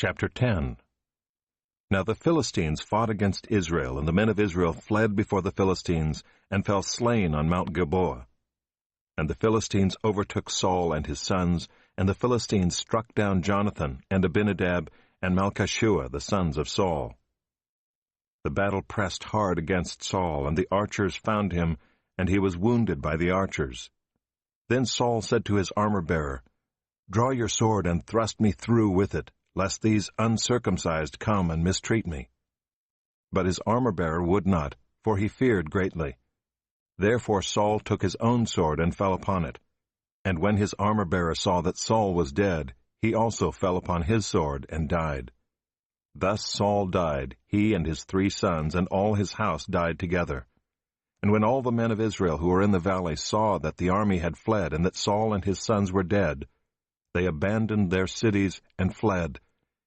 Chapter 10. Now the Philistines fought against Israel, and the men of Israel fled before the Philistines, and fell slain on Mount Gilboa. And the Philistines overtook Saul and his sons, and the Philistines struck down Jonathan, and Abinadab, and Malchishua, the sons of Saul. The battle pressed hard against Saul, and the archers found him, and he was wounded by the archers. Then Saul said to his armor-bearer, "Draw your sword and thrust me through with it, lest these uncircumcised come and mistreat me." But his armor-bearer would not, for he feared greatly. Therefore Saul took his own sword and fell upon it. And when his armor-bearer saw that Saul was dead, he also fell upon his sword and died. Thus Saul died, he and his 3 sons, and all his house died together. And when all the men of Israel who were in the valley saw that the army had fled, and that Saul and his sons were dead, they abandoned their cities and fled,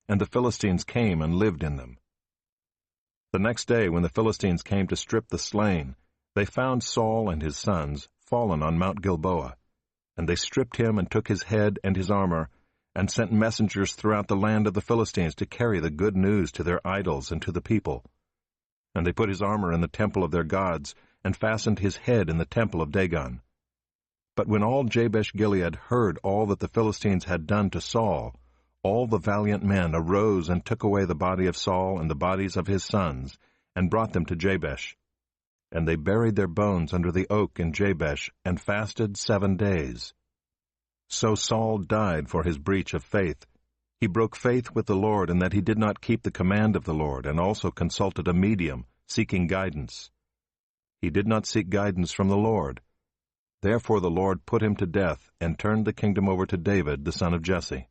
and the Philistines came and lived in them. The next day, when the Philistines came to strip the slain, they found Saul and his sons fallen on Mount Gilboa. And they stripped him and took his head and his armor, and sent messengers throughout the land of the Philistines to carry the good news to their idols and to the people. And they put his armor in the temple of their gods, and fastened his head in the temple of Dagon. But when all Jabesh-Gilead heard all that the Philistines had done to Saul, all the valiant men arose and took away the body of Saul and the bodies of his sons, and brought them to Jabesh. And they buried their bones under the oak in Jabesh, and fasted 7 days. So Saul died for his breach of faith. He broke faith with the Lord in that he did not keep the command of the Lord, and also consulted a medium, seeking guidance. He did not seek guidance from the Lord. Therefore the Lord put him to death, and turned the kingdom over to David the son of Jesse.